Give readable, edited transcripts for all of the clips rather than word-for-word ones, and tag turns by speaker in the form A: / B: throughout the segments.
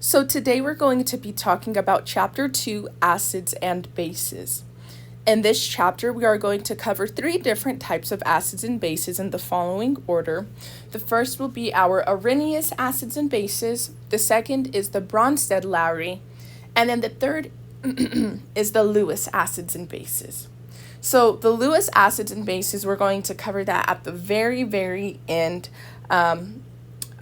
A: So today we're going to be talking about Chapter 2, Acids and Bases. In this chapter, we are going to cover three different types of acids and bases in the following order. The first will be our Arrhenius acids and bases, the second is the Bronsted-Lowry, and then the third is the Lewis acids and bases. So the Lewis acids and bases, we're going to cover that at the very end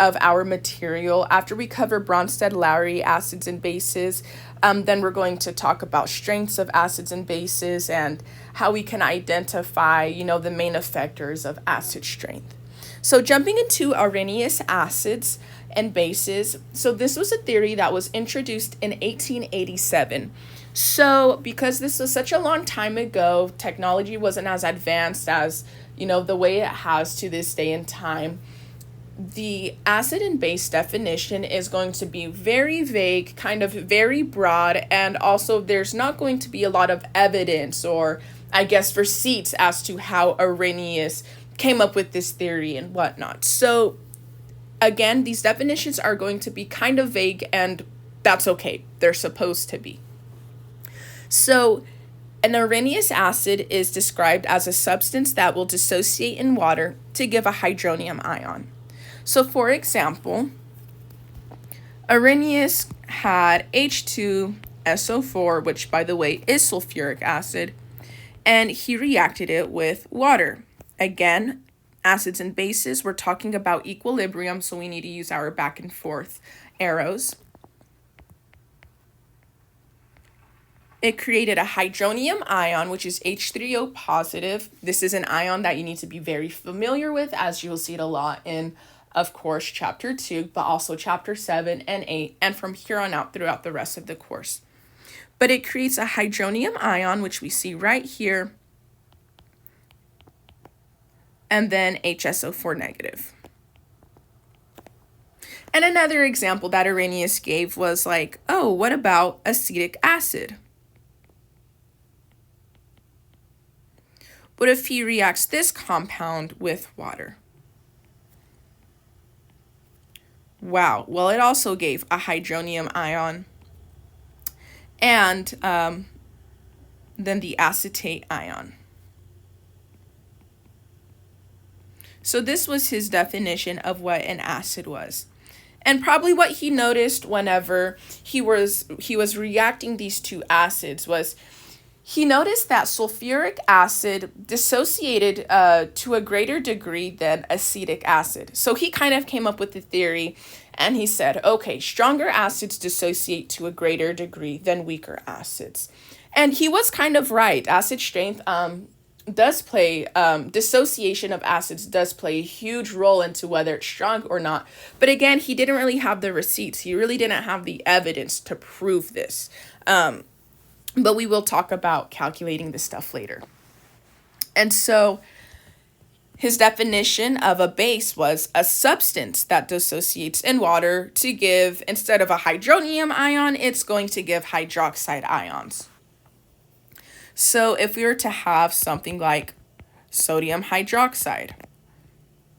A: of our material. After we cover Bronsted-Lowry acids and bases, then we're going to talk about strengths of acids and bases and how we can identify, the main effectors of acid strength. So jumping into Arrhenius acids and bases, so this was a theory that was introduced in 1887. So because this was such a long time ago, technology wasn't as advanced as, the way it has to this day and time. The acid and base definition is going to be very vague, kind of very broad, and also there's not going to be a lot of evidence or, receipts as to how Arrhenius came up with this theory and whatnot. So, again, these definitions are going to be kind of vague, and that's okay. They're supposed to be. So, an Arrhenius acid is described as a substance that will dissociate in water to give a hydronium ion. So, for example, Arrhenius had H2SO4, which, by the way, is sulfuric acid, and he reacted it with water. Again, acids and bases, we're talking about equilibrium, so we need to use our back and forth arrows. It created a hydronium ion, which is H3O positive. This is an ion that you need to be very familiar with, as you'll see it a lot in, of course, Chapter 2, but also Chapter 7 and 8, and from here on out throughout the rest of the course. But it creates a hydronium ion, which we see right here, and then HSO4 negative. And another example that Arrhenius gave was like, what about acetic acid? What if he reacts this compound with water? Wow, well, it also gave a hydronium ion and then the acetate ion. So this was his definition of what an acid was. And probably what he noticed whenever he was reacting these two acids was he noticed that sulfuric acid dissociated to a greater degree than acetic acid. So he kind of came up with the theory and he said, okay, stronger acids dissociate to a greater degree than weaker acids. And he was kind of right. Acid strength does play, dissociation of acids does play a huge role into whether it's strong or not. But again, he didn't really have the receipts. He really didn't have the evidence to prove this. But we will talk about calculating this stuff later. And so his definition of a base was a substance that dissociates in water to give, instead of a hydronium ion, it's going to give hydroxide ions. So if we were to have something like sodium hydroxide,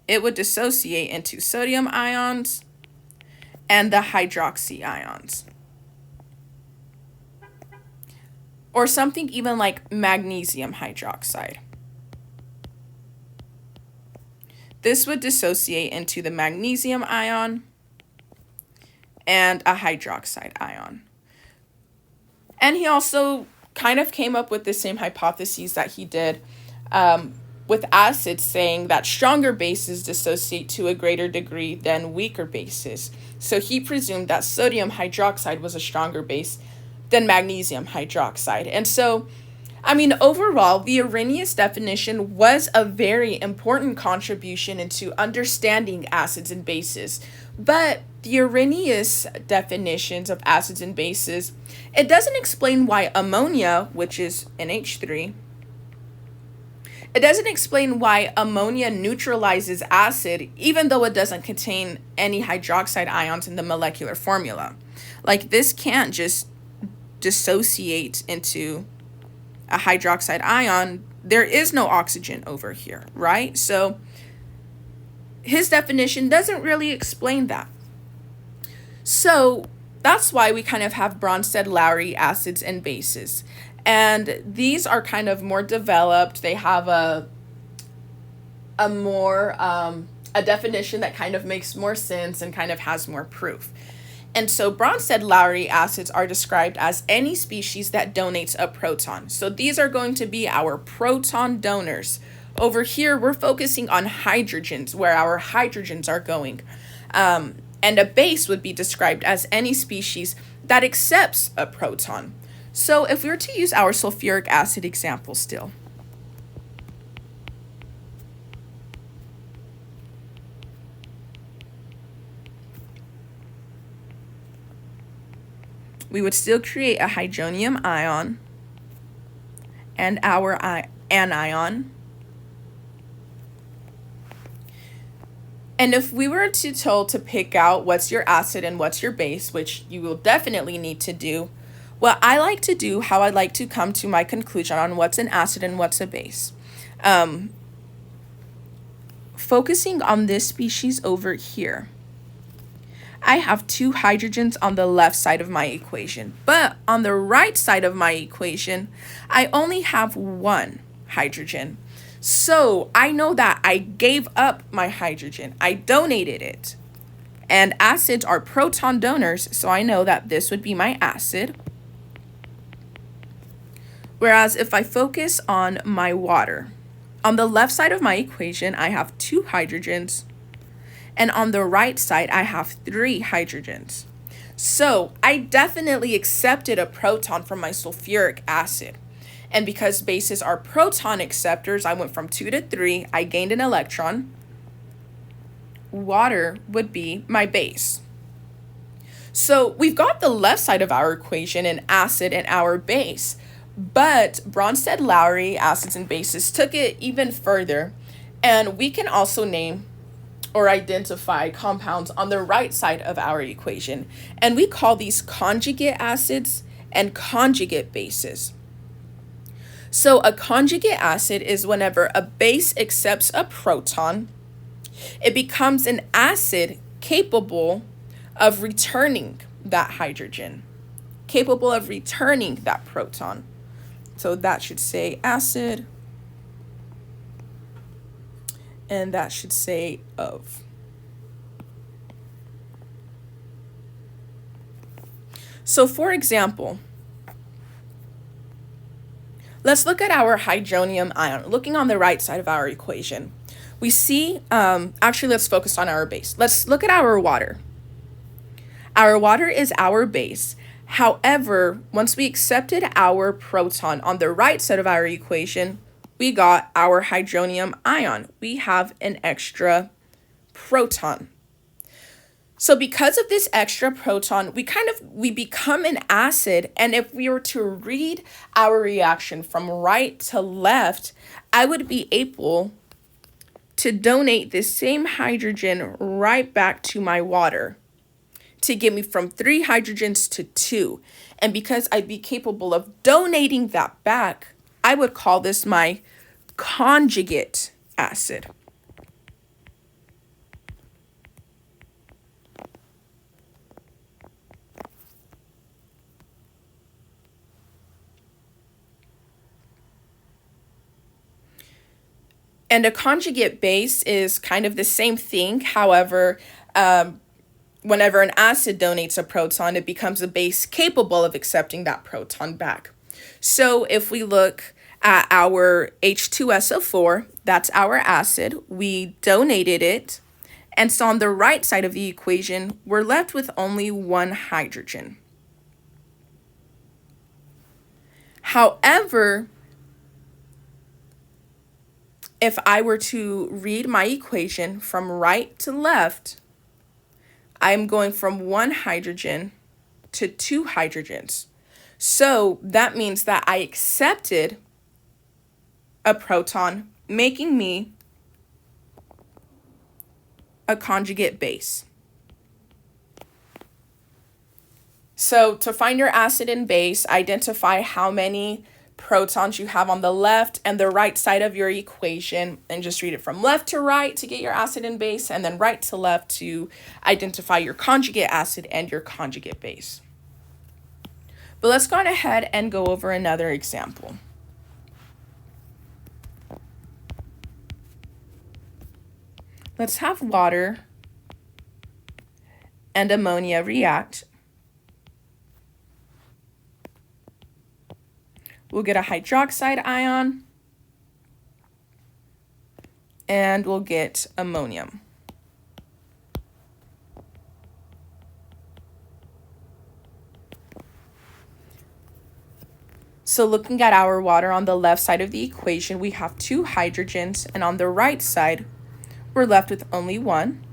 A: it would dissociate into sodium ions and the hydroxy ions. Or something even like magnesium hydroxide. This would dissociate into the magnesium ion and a hydroxide ion. And he also kind of came up with the same hypotheses that he did with acids, saying that stronger bases dissociate to a greater degree than weaker bases. So he presumed that sodium hydroxide was a stronger base than magnesium hydroxide. And so, overall, the Arrhenius definition was a very important contribution into understanding acids and bases. But the Arrhenius definitions of acids and bases, it doesn't explain why ammonia, which is NH3, it doesn't explain why ammonia neutralizes acid, even though it doesn't contain any hydroxide ions in the molecular formula. Like, this can't just dissociate into a hydroxide ion. There is no oxygen over here, right? So his definition doesn't really explain that. So That's why we kind of have Bronsted-Lowry acids and bases. And these are kind of more developed. They have a more a definition that kind of makes more sense and kind of has more proof. And so Bronsted-Lowry acids are described as any species that donates a proton. So these are going to be our proton donors. Over here, we're focusing on hydrogens, where our hydrogens are going. And a base would be described as any species that accepts a proton. So if we were to use our sulfuric acid example still, we would still create a hydronium ion and our anion. And if we were told to pick out what's your acid and what's your base, which you will definitely need to do, what I like to do, how I like to come to my conclusion on what's an acid and what's a base. Focusing on this species over here, I have 2 hydrogens on the left side of my equation, but on the right side of my equation, I only have 1 hydrogen. So I know that I gave up my hydrogen. I donated it. And acids are proton donors, so I know that this would be my acid. Whereas if I focus on my water, on the left side of my equation, I have 2 hydrogens. And on the right side, I have 3 hydrogens. So I definitely accepted a proton from my sulfuric acid. And because bases are proton acceptors, I went from 2 to 3. I gained an electron. Water would be my base. So we've got the left side of our equation, an acid and our base. But Bronsted-Lowry acids and bases took it even further. And we can also name or identify compounds on the right side of our equation. And we call these conjugate acids and conjugate bases. So a conjugate acid is whenever a base accepts a proton, it becomes an acid capable of returning that hydrogen, capable of returning that proton. So that should say acid, and that should say of. So for example, let's look at our hydronium ion, looking on the right side of our equation. We see, actually let's focus on our base. Let's look at our water. Our water is our base. However, once we accepted our proton on the right side of our equation, we got our hydronium ion. We have an extra proton. So because of this extra proton, we become an acid. And if we were to read our reaction from right to left, I would be able to donate this same hydrogen right back to my water to get me from 3 hydrogens to 2. And because I'd be capable of donating that back, I would call this my conjugate acid. And a conjugate base is kind of the same thing. However, whenever an acid donates a proton, it becomes a base capable of accepting that proton back. So if we look at our H2SO4, that's our acid. We donated it. And so on the right side of the equation, we're left with only 1 hydrogen. However, if I were to read my equation from right to left, I'm going from 1 hydrogen to 2 hydrogens. So that means that I accepted a proton, making me a conjugate base. So to find your acid and base, identify how many protons you have on the left and the right side of your equation, and just read it from left to right to get your acid and base, and then right to left to identify your conjugate acid and your conjugate base. But let's go on ahead and go over another example. Let's have water and ammonia react. We'll get a hydroxide ion, and we'll get ammonium. So looking at our water on the left side of the equation, we have 2 hydrogens, and on the right side, we're left with only 1.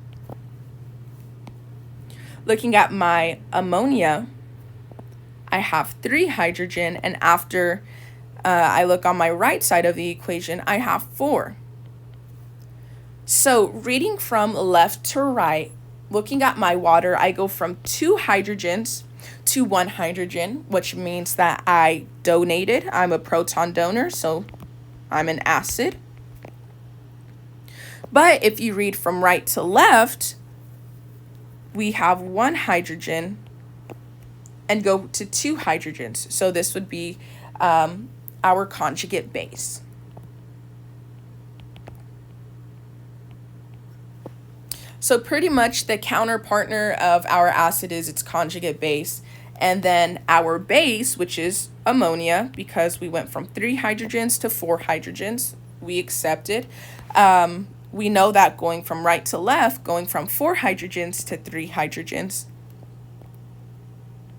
A: Looking at my ammonia, I have 3 hydrogen, and after I look on my right side of the equation, I have 4. So reading from left to right, looking at my water, I go from 2 hydrogens to 1 hydrogen, which means that I donated. I'm a proton donor, so I'm an acid. But if you read from right to left, we have 1 hydrogen and go to 2 hydrogens. So this would be our conjugate base. So pretty much the counterpartner of our acid is its conjugate base. And then our base, which is ammonia, because we went from 3 hydrogens to 4 hydrogens, we accepted. We know that going from right to left, going from 4 hydrogens to 3 hydrogens,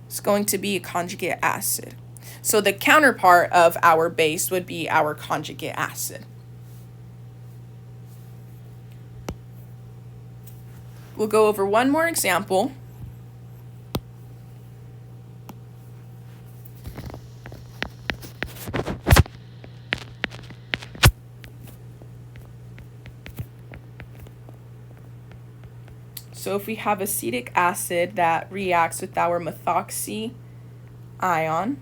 A: it's going to be a conjugate acid. So the counterpart of our base would be our conjugate acid. We'll go over one more example. So if we have acetic acid that reacts with our methoxy ion,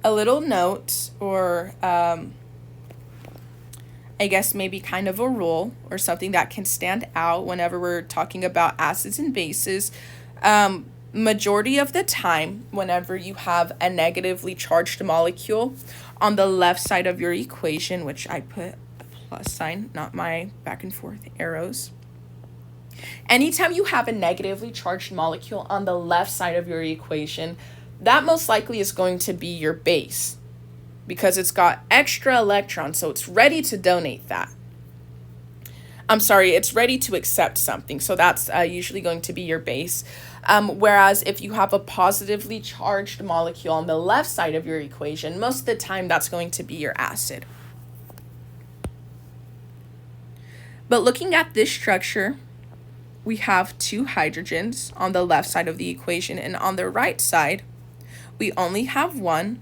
A: a little note, or I guess maybe kind of a rule or something that can stand out whenever we're talking about acids and bases. Majority of the time, whenever you have a negatively charged molecule on the left side of your equation, which I put a plus sign, not my back and forth arrows. Anytime you have a negatively charged molecule on the left side of your equation, that most likely is going to be your base, because it's got extra electrons, so it's ready to donate that. It's ready to accept something, so that's usually going to be your base. Whereas if you have a positively charged molecule on the left side of your equation, most of the time that's going to be your acid. But looking at this structure, we have 2 hydrogens on the left side of the equation, and on the right side, we only have 1.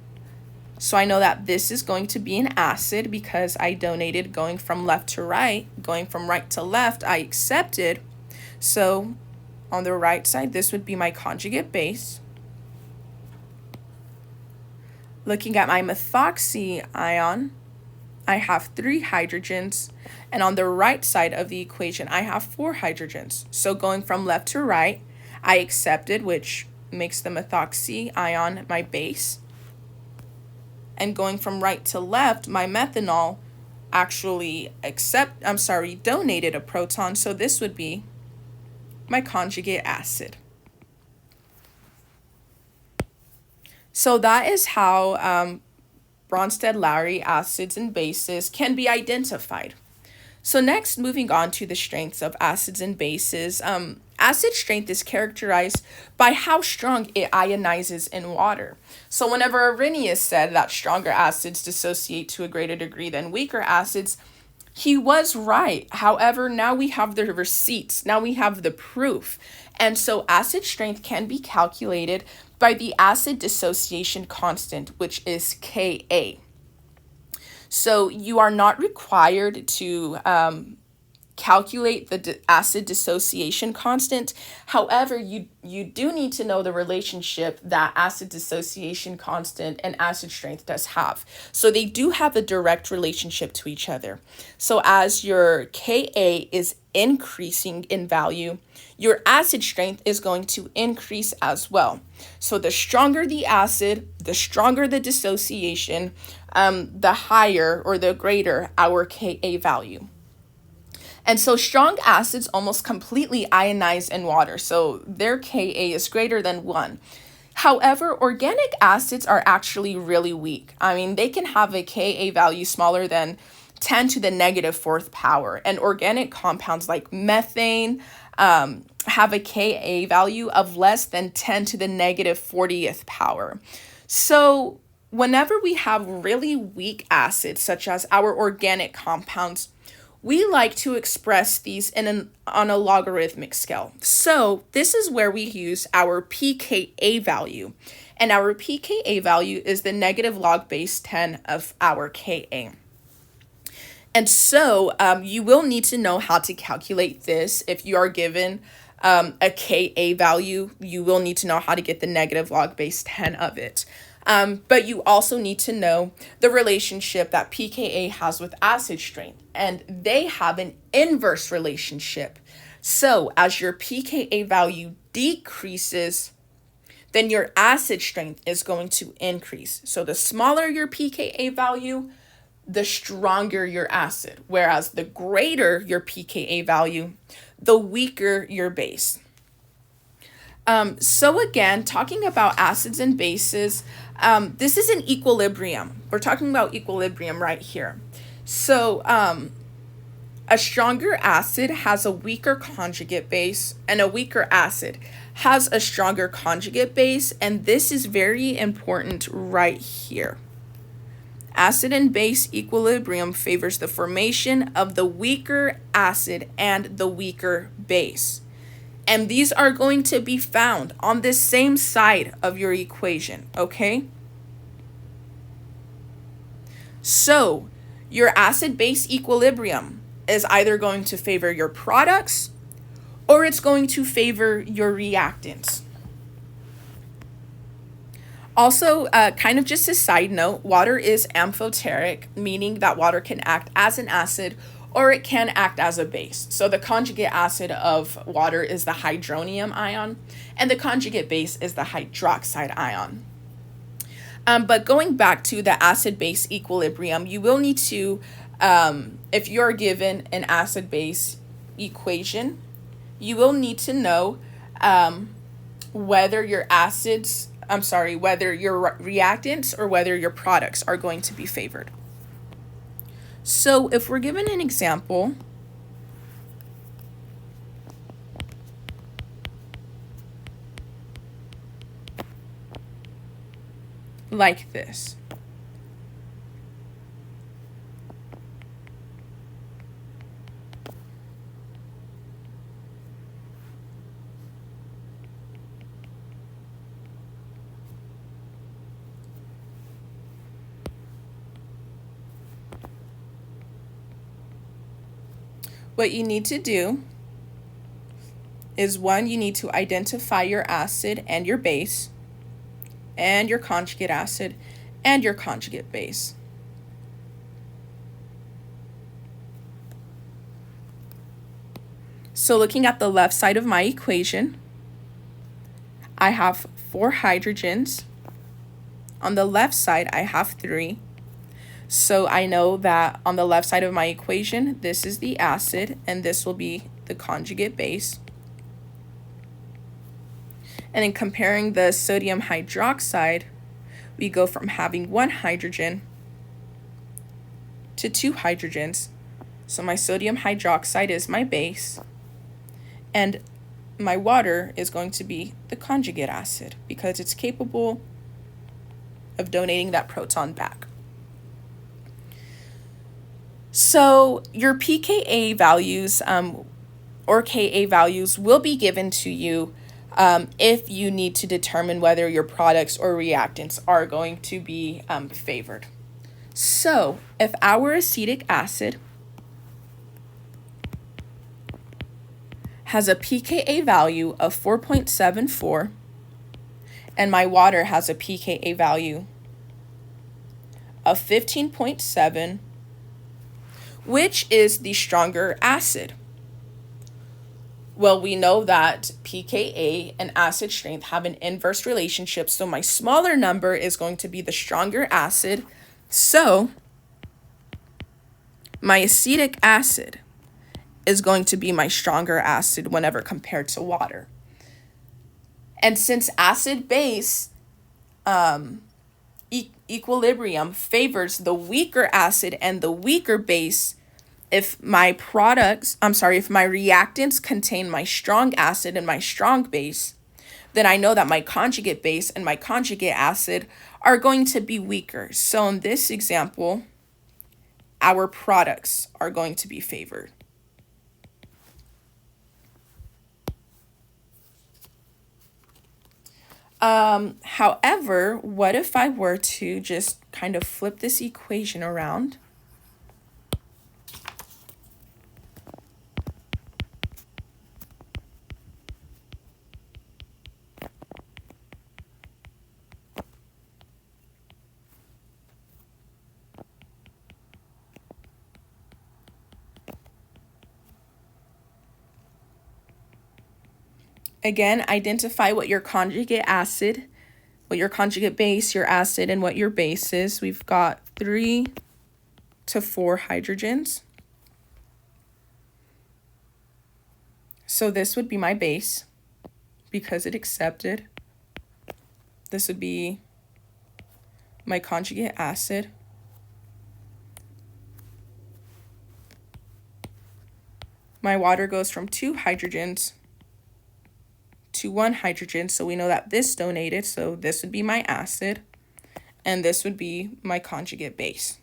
A: So I know that this is going to be an acid because I donated going from left to right. Going from right to left, I accepted. So on the right side, this would be my conjugate base. Looking at my methoxy ion, I have 3 hydrogens. And on the right side of the equation, I have 4 hydrogens. So going from left to right, I accepted, which makes the methoxy ion my base. And going from right to left, my methanol actually donated a proton, so this would be my conjugate acid. So that is how Bronsted-Lowry acids and bases can be identified. So next, moving on to the strengths of acids and bases. Acid strength is characterized by how strong it ionizes in water. So whenever Arrhenius said that stronger acids dissociate to a greater degree than weaker acids, he was right. However, now we have the receipts. Now we have the proof. And so acid strength can be calculated by the acid dissociation constant, which is Ka. So you are not required to calculate the acid dissociation constant. However, you do need to know the relationship that acid dissociation constant and acid strength does have. So they do have a direct relationship to each other. So as your Ka is increasing in value, your acid strength is going to increase as well. So the stronger the acid, the stronger the dissociation, the higher or the greater our Ka value. And so strong acids almost completely ionize in water, so their Ka is greater than 1. However, organic acids are actually really weak. I mean, they can have a Ka value smaller than 10 to the negative 4th power. And organic compounds like methane have a Ka value of less than 10 to the negative 40th power. So whenever we have really weak acids, such as our organic compounds, we like to express these on a logarithmic scale. So this is where we use our pKa value. And our pKa value is the negative log base 10 of our Ka. And so you will need to know how to calculate this. If you are given a Ka value, you will need to know how to get the negative log base 10 of it. But you also need to know the relationship that pKa has with acid strength, and they have an inverse relationship. So as your pKa value decreases, then your acid strength is going to increase. So the smaller your pKa value, the stronger your acid, whereas the greater your pKa value, the weaker your base. So again, talking about acids and bases, this is an equilibrium. We're talking about equilibrium right here. So a stronger acid has a weaker conjugate base, and a weaker acid has a stronger conjugate base, and this is very important right here. Acid and base equilibrium favors the formation of the weaker acid and the weaker base. And these are going to be found on the same side of your equation, okay? So your acid-base equilibrium is either going to favor your products or it's going to favor your reactants. Also, kind of just a side note, water is amphoteric, meaning that water can act as an acid or it can act as a base. So the conjugate acid of water is the hydronium ion, and the conjugate base is the hydroxide ion. But going back to the acid-base equilibrium, you will need to, if you're given an acid-base equation, you will need to know whether your whether your reactants or whether your products are going to be favored. So if we're given an example, like this. What you need to do is, one, you need to identify your acid and your base, and your conjugate acid and your conjugate base. So looking at the left side of my equation, I have 4 hydrogens. On the left side, I have 3. So I know that on the left side of my equation, this is the acid, and this will be the conjugate base. And in comparing the sodium hydroxide, we go from having 1 hydrogen to 2 hydrogens. So my sodium hydroxide is my base, and my water is going to be the conjugate acid because it's capable of donating that proton back. So your pKa values or Ka values will be given to you if you need to determine whether your products or reactants are going to be favored. So if our acetic acid has a pKa value of 4.74, and my water has a pKa value of 15.7, which is the stronger acid? Well, we know that pKa and acid strength have an inverse relationship, so my smaller number is going to be the stronger acid. So my acetic acid is going to be my stronger acid whenever compared to water. And since acid-base equilibrium favors the weaker acid and the weaker base, if my reactants contain my strong acid and my strong base, then I know that my conjugate base and my conjugate acid are going to be weaker. So in this example, our products are going to be favored. However, what if I were to just kind of flip this equation around? Again, identify what your conjugate acid, what your conjugate base, your acid, and what your base is. We've got 3 to 4 hydrogens. So this would be my base because it accepted. This would be my conjugate acid. My water goes from 2 hydrogens to 1 hydrogen, so we know that this donated, so this would be my acid, and this would be my conjugate base.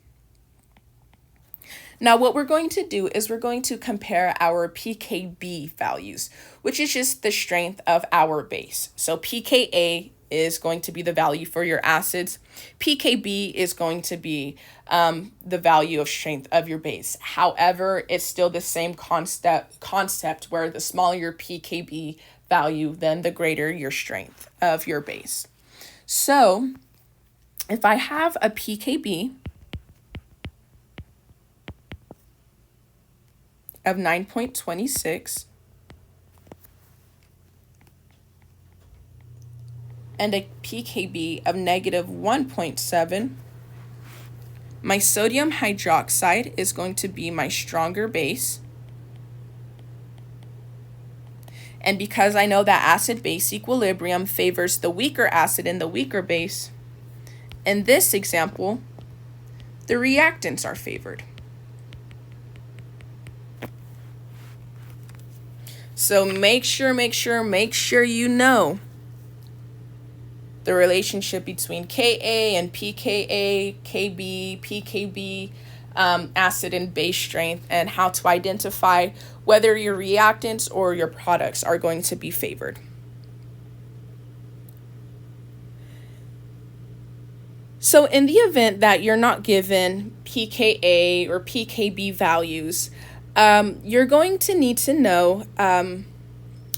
A: Now what we're going to do is we're going to compare our pKb values, which is just the strength of our base. So pKa is going to be the value for your acids. pKb is going to be the value of strength of your base. However, it's still the same concept where the smaller your pKb value, then the greater your strength of your base. So if I have a pKb of 9.26 and a pKb of negative 1.7, my sodium hydroxide is going to be my stronger base. And because I know that acid-base equilibrium favors the weaker acid and the weaker base, in this example, the reactants are favored. So make sure you know the relationship between Ka and pKa, Kb, pKb, acid and base strength, and how to identify whether your reactants or your products are going to be favored. So in the event that you're not given pKa or pKb values, you're going to need to know,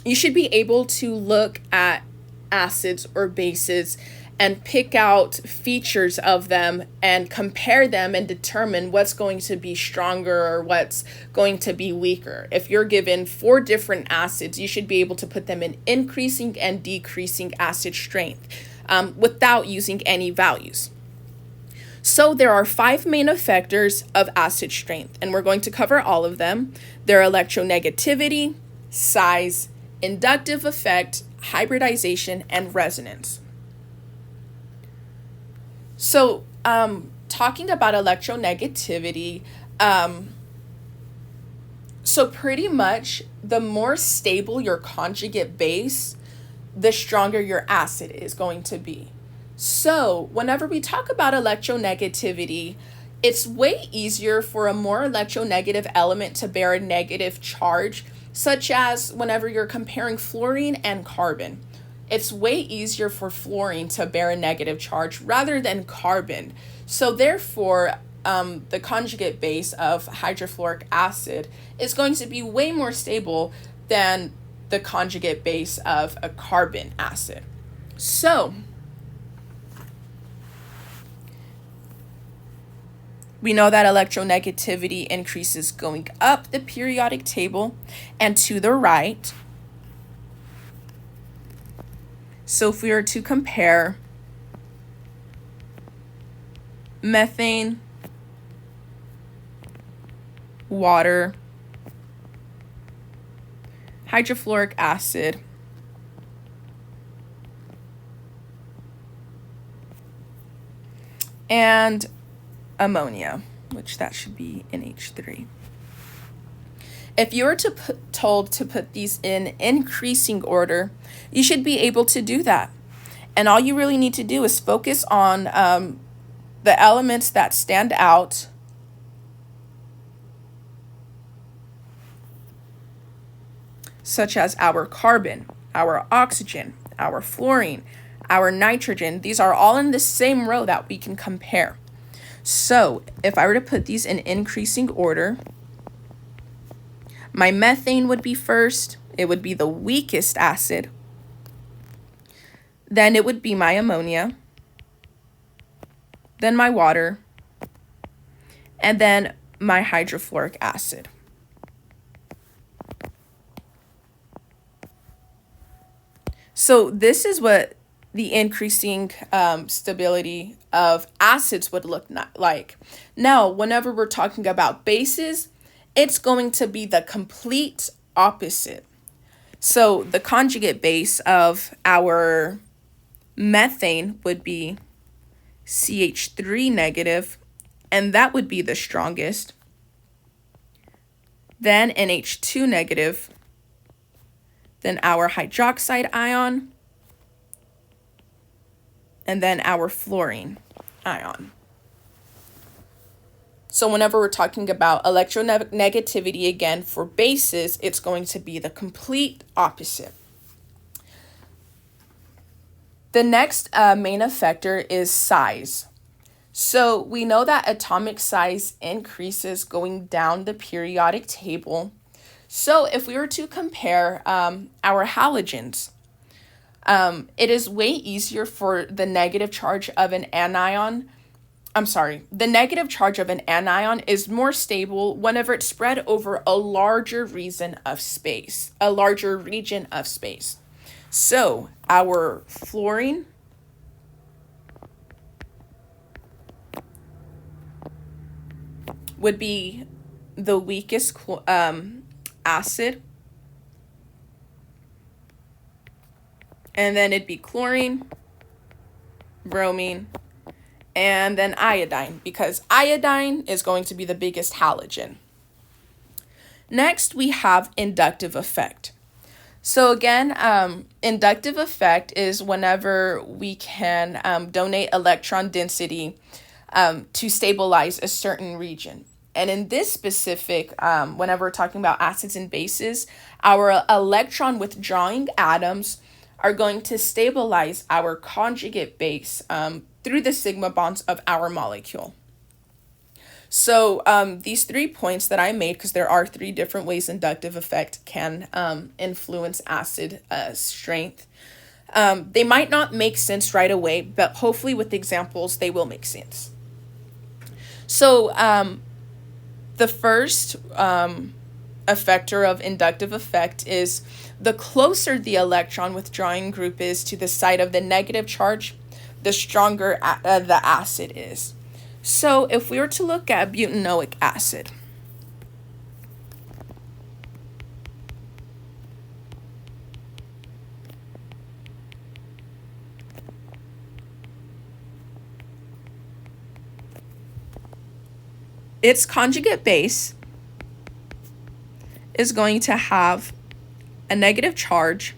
A: you should be able to look at acids or bases and pick out features of them and compare them and determine what's going to be stronger or what's going to be weaker. If you're given 4 different acids, you should be able to put them in increasing and decreasing acid strength without using any values. So there are 5 main effectors of acid strength, and we're going to cover all of them. They're electronegativity, size, inductive effect, hybridization, and resonance. So talking about electronegativity, so pretty much the more stable your conjugate base, the stronger your acid is going to be. So whenever we talk about electronegativity, it's way easier for a more electronegative element to bear a negative charge, such as whenever you're comparing fluorine and carbon. It's way easier for fluorine to bear a negative charge rather than carbon. So therefore, the conjugate base of hydrofluoric acid is going to be way more stable than the conjugate base of a carbon acid. So we know that electronegativity increases going up the periodic table and to the right. So if we were to compare methane, water, hydrofluoric acid, and ammonia, which that should be NH3. If you were told to put these in increasing order, you should be able to do that. And all you really need to do is focus on the elements that stand out, such as our carbon, our oxygen, our fluorine, our nitrogen. These are all in the same row that we can compare. So if I were to put these in increasing order, my methane would be first. It would be the weakest acid. Then it would be my ammonia. Then my water. And then my hydrofluoric acid. So this is what the increasing stability of acids would look like. Now, whenever we're talking about bases, it's going to be the complete opposite. So the conjugate base of our methane would be CH3 negative, and that would be the strongest. Then NH2 negative, then our hydroxide ion, and then our fluorine ion. So whenever we're talking about electronegativity, again, for bases, it's going to be the complete opposite. The next main effector is size. So we know that atomic size increases going down the periodic table. So if we were to compare our halogens, it is way easier for the negative charge of an anion. The negative charge of an anion is more stable whenever it's spread over a larger region of space. So our fluorine would be the weakest acid. And then it'd be chlorine, bromine, and then iodine, because iodine is going to be the biggest halogen. Next, we have inductive effect. So again, inductive effect is whenever we can donate electron density to stabilize a certain region. And in this specific, whenever we're talking about acids and bases, our electron withdrawing atoms are going to stabilize our conjugate base through the sigma bonds of our molecule. So these 3 points that I made, because there are 3 different ways inductive effect can influence acid strength. They might not make sense right away, but hopefully with examples, they will make sense. So the first effector of inductive effect is the closer the electron withdrawing group is to the site of the negative charge, the stronger the acid is. So if we were to look at butanoic acid, its conjugate base is going to have a negative charge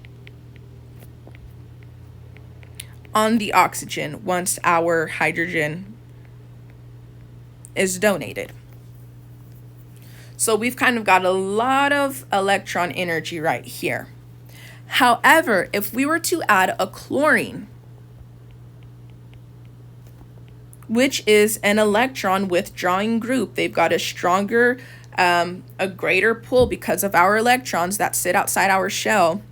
A: on the oxygen once our hydrogen is donated. So we've kind of got a lot of electron energy right here. However, if we were to add a chlorine, which is an electron withdrawing group, they've got a stronger a greater pull because of our electrons that sit outside our shell.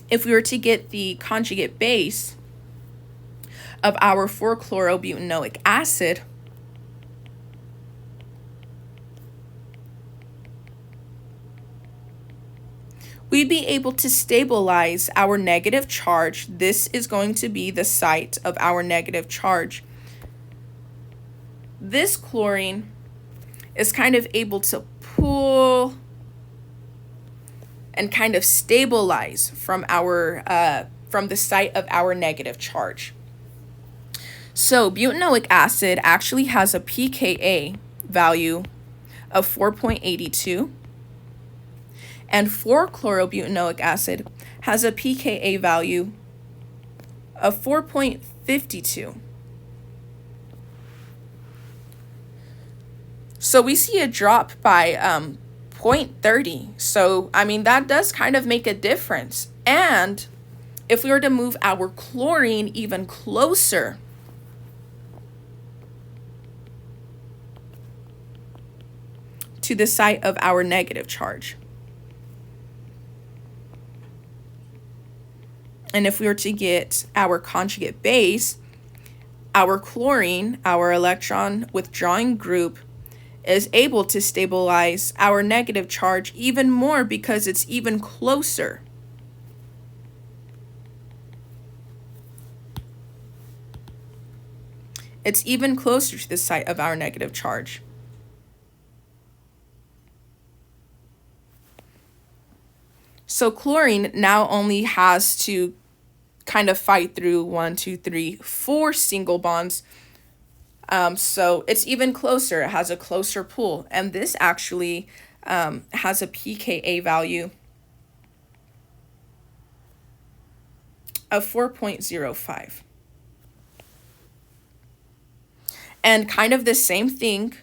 A: If we were to get the conjugate base of our 4-chlorobutanoic acid, we'd be able to stabilize our negative charge. This is going to be the site of our negative charge. This chlorine is kind of able to pull and kind of stabilize from the site of our negative charge. So butanoic acid actually has a pKa value of 4.82, and 4-chlorobutanoic acid has a pKa value of 4.52. So we see a drop by 0.30. So, I mean, that does kind of make a difference. And if we were to move our chlorine even closer to the site of our negative charge, and if we were to get our conjugate base, our chlorine, our electron withdrawing group, is able to stabilize our negative charge even more because it's even closer. It's even closer to the site of our negative charge. So chlorine now only has to kind of fight through 1, 2, 3, 4 single bonds. So it's even closer. It has a closer pull. And this actually has a pKa value of 4.05. And kind of the same thing,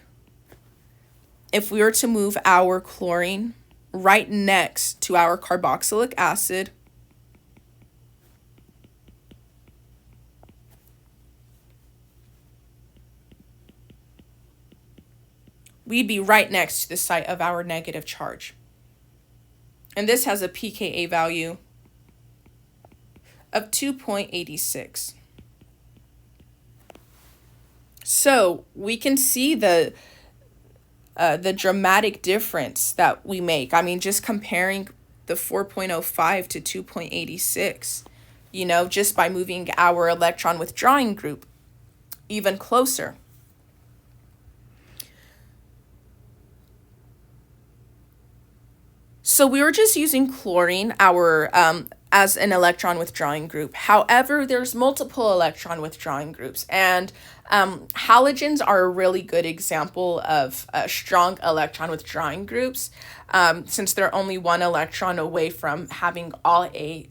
A: if we were to move our chlorine right next to our carboxylic acid, we'd be right next to the site of our negative charge. And this has a pKa value of 2.86. So we can see the dramatic difference that we make. I mean, just comparing the 4.05 to 2.86, you know, just by moving our electron withdrawing group even closer. So we were just using chlorine, as an electron withdrawing group. However, there's multiple electron withdrawing groups, and halogens are a really good example of strong electron withdrawing groups, since they're only one electron away from having all 8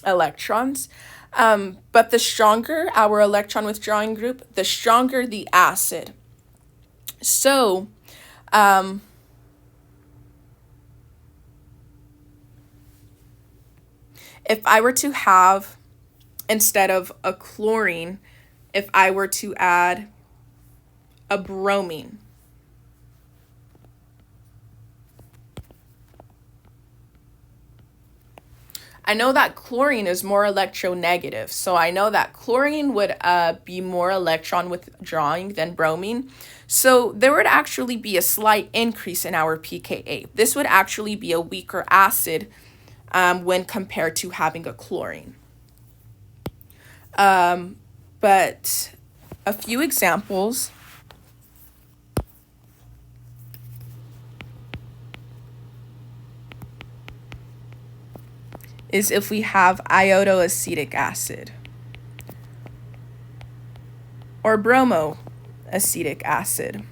A: electrons. But the stronger our electron withdrawing group, the stronger the acid. So, if I were to have, instead of a chlorine, if I were to add a bromine, I know that chlorine is more electronegative, so I know that chlorine would be more electron withdrawing than bromine. So there would actually be a slight increase in our pKa. This would actually be a weaker acid when compared to having a chlorine. But a few examples is if we have iodoacetic acid or bromoacetic acid.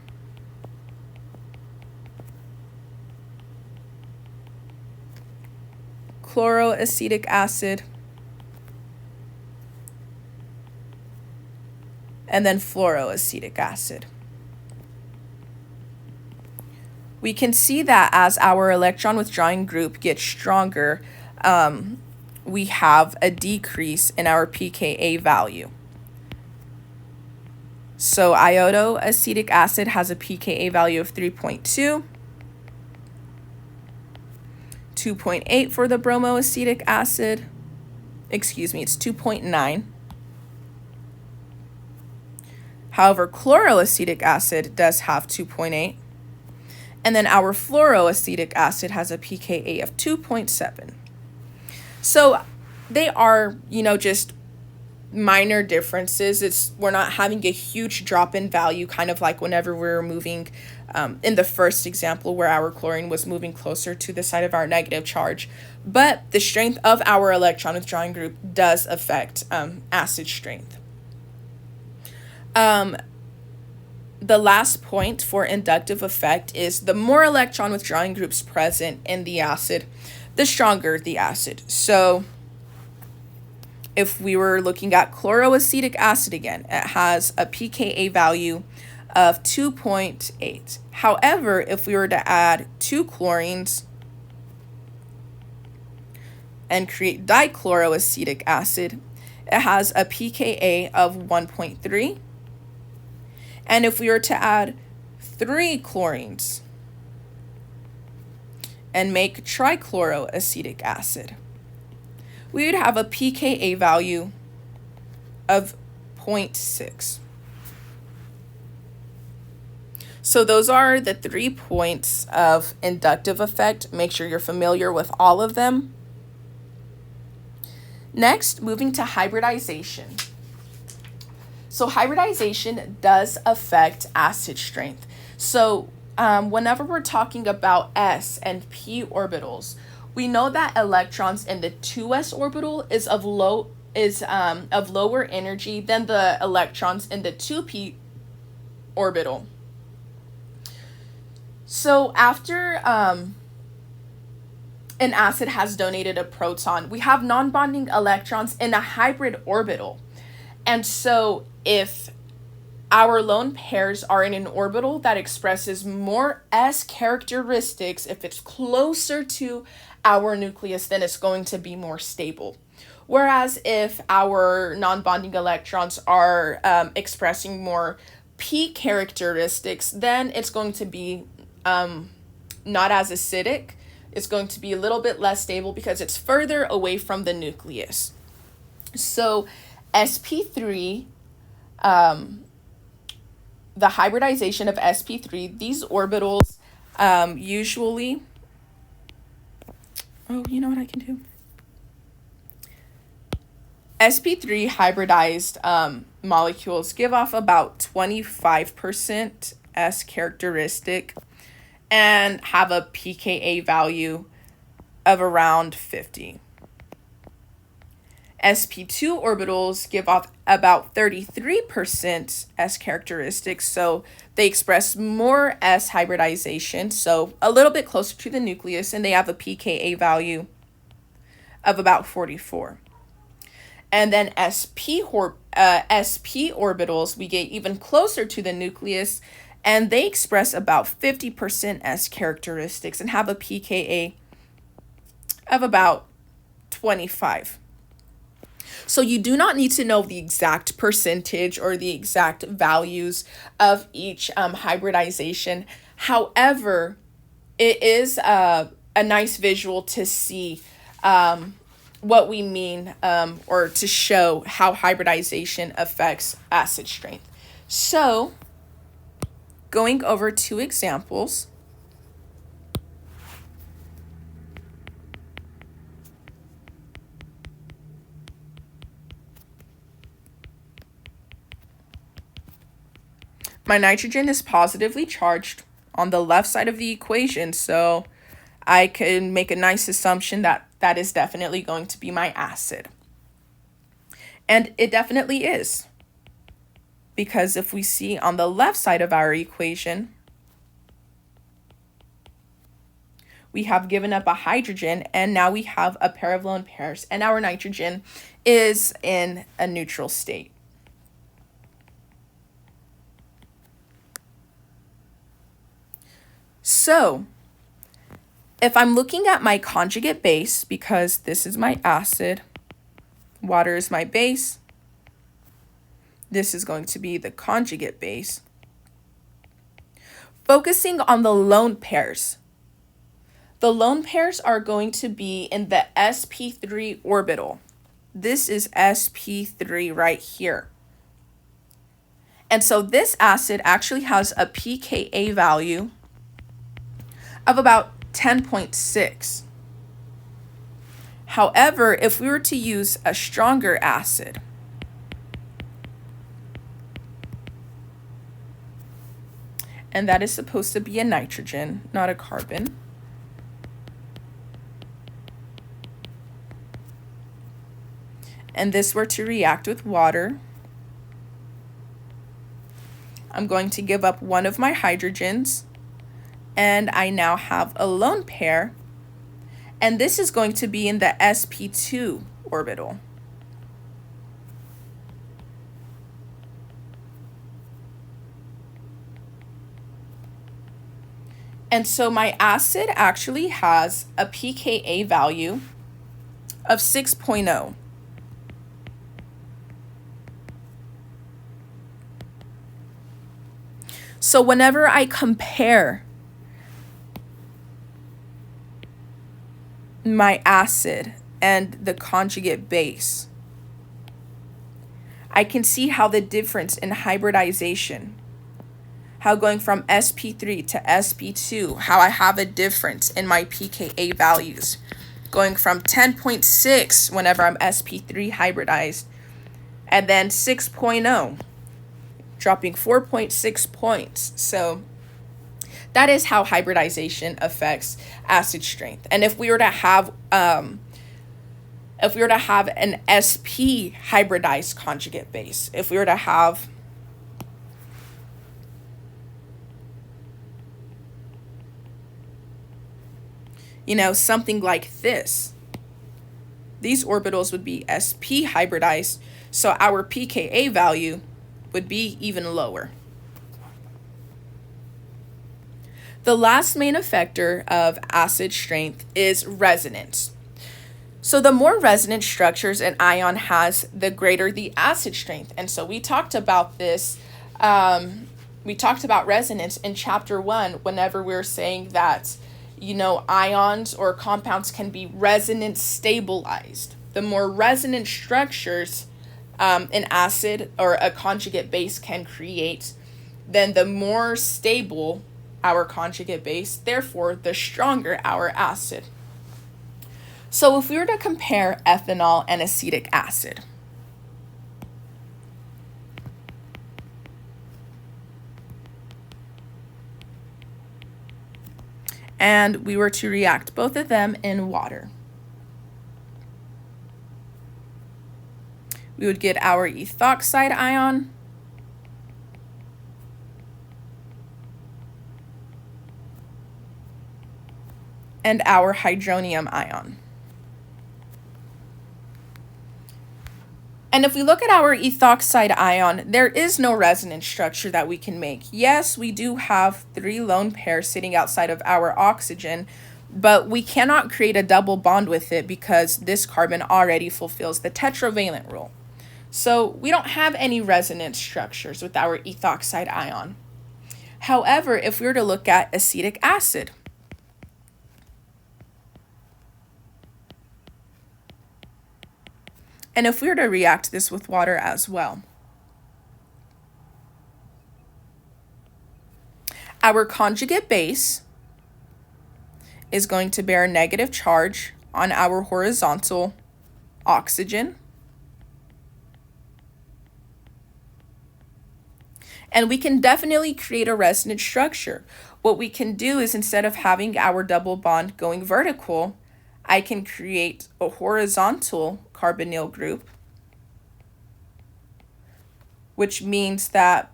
A: Chloroacetic acid, and then fluoroacetic acid. We can see that as our electron withdrawing group gets stronger, we have a decrease in our pKa value. So iodoacetic acid has a pKa value of 3.2, 2.8 for the bromoacetic acid. Excuse me, it's 2.9. However, chloroacetic acid does have 2.8. And then our fluoroacetic acid has a pKa of 2.7. So they are, just minor differences. We're not having a huge drop in value, kind of like whenever we're moving in the first example where our chlorine was moving closer to the side of our negative charge. But the strength of our electron withdrawing group does affect acid strength. The last point for inductive effect is the more electron withdrawing groups present in the acid, the stronger the acid. So if we were looking at chloroacetic acid again, it has a pKa value of 2.8. However, if we were to add 2 chlorines and create dichloroacetic acid, it has a pKa of 1.3. And if we were to add 3 chlorines and make trichloroacetic acid, we would have a pKa value of 0.6. So those are the 3 points of inductive effect. Make sure you're familiar with all of them. Next, moving to hybridization. So hybridization does affect acid strength. So whenever we're talking about s and p orbitals, we know that electrons in the 2s orbital is of lower energy than the electrons in the 2p orbital. So after an acid has donated a proton, we have non-bonding electrons in a hybrid orbital. And so if our lone pairs are in an orbital that expresses more s characteristics, if it's closer to our nucleus, then it's going to be more stable. Whereas if our non-bonding electrons are expressing more p characteristics, then it's going to be not as acidic. It's going to be a little bit less stable because it's further away from the nucleus. So sp3, the hybridization of sp3, these orbitals usually, you know what I can do? sp3 hybridized molecules give off about 25% s characteristic and have a pKa value of around 50. sp2 orbitals give off about 33% s characteristics, so they express more s hybridization, so a little bit closer to the nucleus, and they have a pKa value of about 44. And then sp orbitals, we get even closer to the nucleus, and they express about 50% s characteristics and have a pKa of about 25. So you do not need to know the exact percentage or the exact values of each hybridization. However, it is a nice visual to see what we mean or to show how hybridization affects acid strength. So going over 2 examples. My nitrogen is positively charged on the left side of the equation, so I can make a nice assumption that that is definitely going to be my acid. And it definitely is. Because if we see on the left side of our equation, we have given up a hydrogen, and now we have a pair of lone pairs, and our nitrogen is in a neutral state. So If I'm looking at my conjugate base, because this is my acid, water is my base, this is going to be the conjugate base. Focusing on the lone pairs. The lone pairs are going to be in the sp3 orbital. This is sp3 right here. And so this acid actually has a pKa value of about 10.6. However, if we were to use a stronger acid, and that is supposed to be a nitrogen, not a carbon, and this were to react with water, I'm going to give up one of my hydrogens, and I now have a lone pair, and this is going to be in the sp2 orbital. And so my acid actually has a pKa value of 6.0. So whenever I compare my acid and the conjugate base, I can see how the difference in hybridization, how going from sp3 to sp2, how I have a difference in my pKa values, going from 10.6 whenever I'm sp3 hybridized, and then 6.0, dropping 4.6 points. So that is how hybridization affects acid strength. And if we were to have an sp hybridized conjugate base, if we were to have something like this, these orbitals would be sp hybridized, so our pKa value would be even lower. The last main effector of acid strength is resonance. So the more resonant structures an ion has, the greater the acid strength. And so we talked about this, we talked about resonance in chapter 1 whenever we were saying that, ions or compounds can be resonance stabilized. The more resonant structures an acid or a conjugate base can create, then the more stable our conjugate base, therefore the stronger our acid. So if we were to compare ethanol and acetic acid, and we were to react both of them in water, we would get our ethoxide ion and our hydronium ion. And if we look at our ethoxide ion, there is no resonance structure that we can make. Yes, we do have 3 lone pairs sitting outside of our oxygen, but we cannot create a double bond with it because this carbon already fulfills the tetravalent rule. So we don't have any resonance structures with our ethoxide ion. However, if we were to look at acetic acid, and if we were to react this with water as well, our conjugate base is going to bear a negative charge on our horizontal oxygen. And we can definitely create a resonance structure. What we can do is, instead of having our double bond going vertical, I can create a horizontal carbonyl group, which means that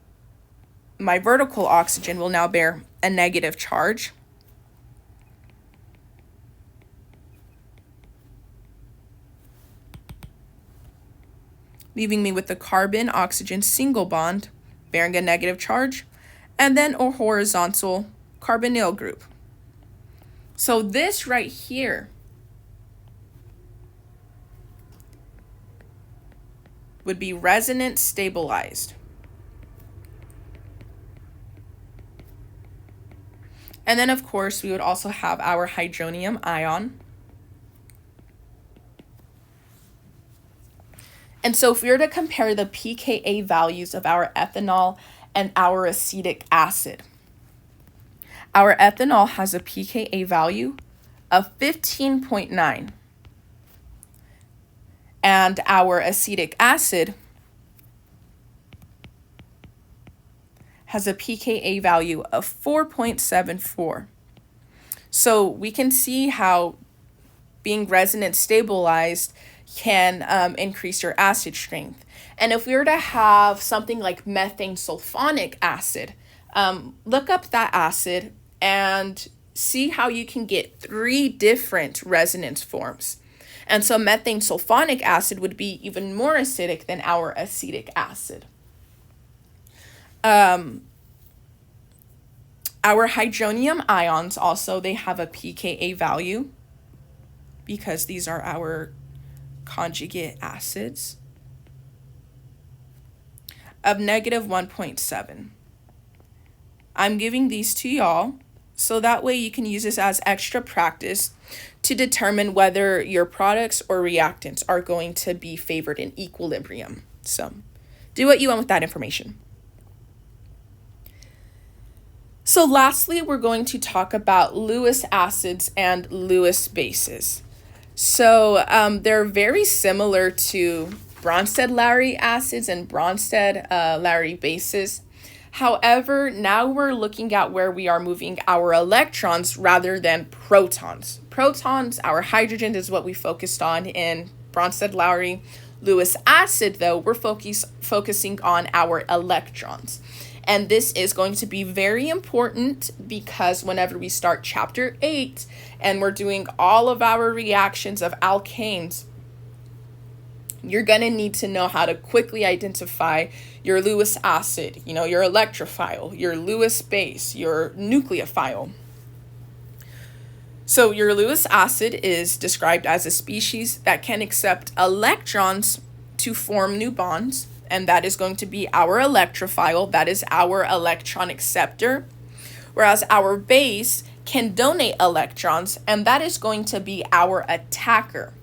A: my vertical oxygen will now bear a negative charge. Leaving me with the carbon-oxygen single bond bearing a negative charge, and then a horizontal carbonyl group. So this right here would be resonance stabilized. And then, of course, we would also have our hydronium ion. And so if we were to compare the pKa values of our ethanol and our acetic acid, our ethanol has a pKa value of 15.9, and our acetic acid has a pKa value of 4.74. So we can see how being resonance stabilized can increase your acid strength. And if we were to have something like methane sulfonic acid, look up that acid and see how you can get 3 different resonance forms. And so methane sulfonic acid would be even more acidic than our acetic acid. Our hydronium ions also, they have a pKa value because these are our conjugate acids of -1.7. I'm giving these to y'all so that way you can use this as extra practice to determine whether your products or reactants are going to be favored in equilibrium. So do what you want with that information. So lastly, we're going to talk about Lewis acids and Lewis bases. So they're very similar to Bronsted-Lowry acids and Bronsted-Lowry bases. However, now we're looking at where we are moving our electrons rather than protons. Protons, our hydrogen, is what we focused on in Bronsted-Lowry. Lewis acid, though, we're focusing on our electrons. And this is going to be very important because whenever we start chapter 8 and we're doing all of our reactions of alkanes, you're going to need to know how to quickly identify your Lewis acid, your electrophile, your Lewis base, your nucleophile. So your Lewis acid is described as a species that can accept electrons to form new bonds, and that is going to be our electrophile, that is our electron acceptor, whereas our base can donate electrons, and that is going to be our attacker.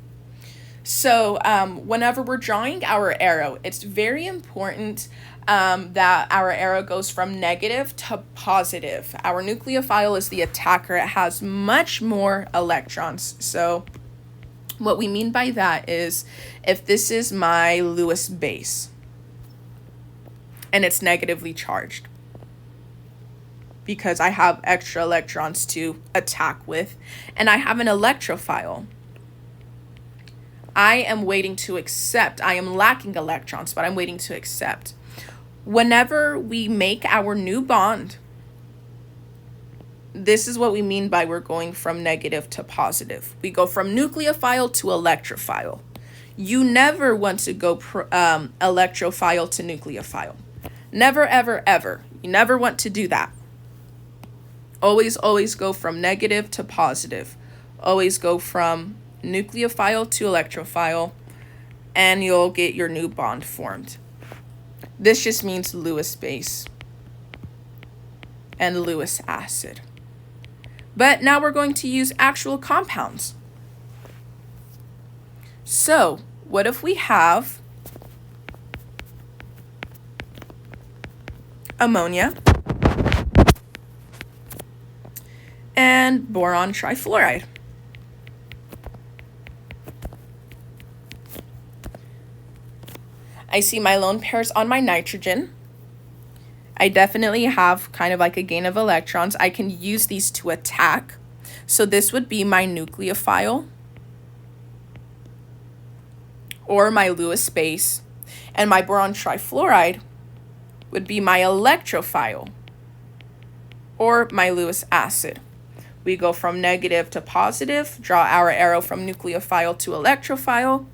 A: So whenever we're drawing our arrow, it's very important that our arrow goes from negative to positive. Our nucleophile is the attacker. It has much more electrons. So what we mean by that is if this is my Lewis base and it's negatively charged because I have extra electrons to attack with, and I have an electrophile, I am waiting to accept. I am lacking electrons, but I'm waiting to accept. Whenever we make our new bond, this is what we mean by we're going from negative to positive. We go from nucleophile to electrophile. You never want to go electrophile to nucleophile. Never, ever, ever. You never want to do that. Always, always go from negative to positive. Always go from nucleophile to electrophile, and you'll get your new bond formed. This just means Lewis base and Lewis acid. But now we're going to use actual compounds. So what if we have ammonia and boron trifluoride? I see my lone pairs on my nitrogen. I definitely have kind of like a gain of electrons. I can use these to attack. So this would be my nucleophile or my Lewis base, and my boron trifluoride would be my electrophile or my Lewis acid. We go from negative to positive, draw our arrow from nucleophile to electrophile,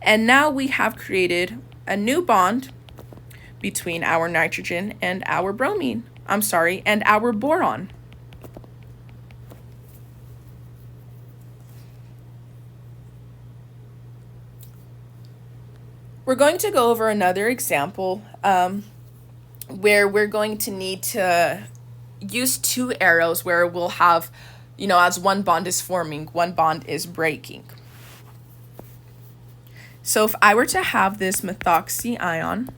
A: and now we have created a new bond between our nitrogen and our bromine. And our boron. We're going to go over another example where we're going to need to use two arrows where we'll have, as one bond is forming, one bond is breaking. So if I were to have this methoxy ion,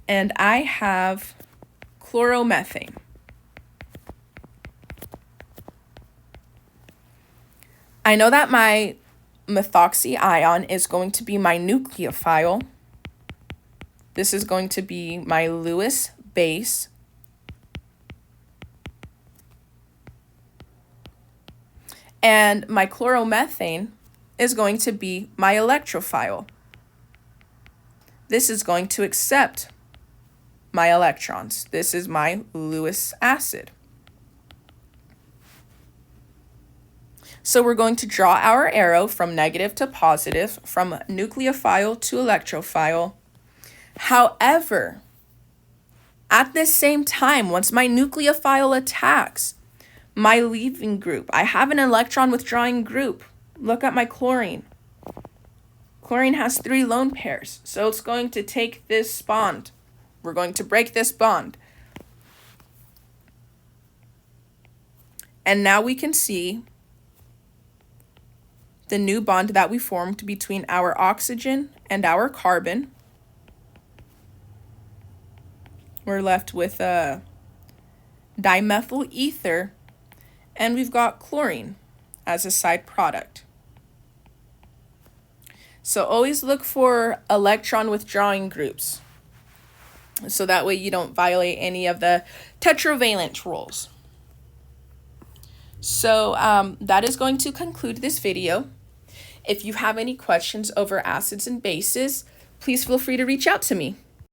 A: and I have chloromethane, I know that my methoxy ion is going to be my nucleophile. This is going to be my Lewis base. And my chloromethane is going to be my electrophile. This is going to accept my electrons. This is my Lewis acid. So we're going to draw our arrow from negative to positive, from nucleophile to electrophile. However, at the same time, once my nucleophile attacks my leaving group, I have an electron withdrawing group. Look at my chlorine. Chlorine has 3 lone pairs, so it's going to take this bond. We're going to break this bond. And now we can see the new bond that we formed between our oxygen and our carbon. We're left with a dimethyl ether, and we've got chlorine as a side product. So always look for electron withdrawing groups, so that way you don't violate any of the tetravalent rules. So that is going to conclude this video. If you have any questions over acids and bases, please feel free to reach out to me.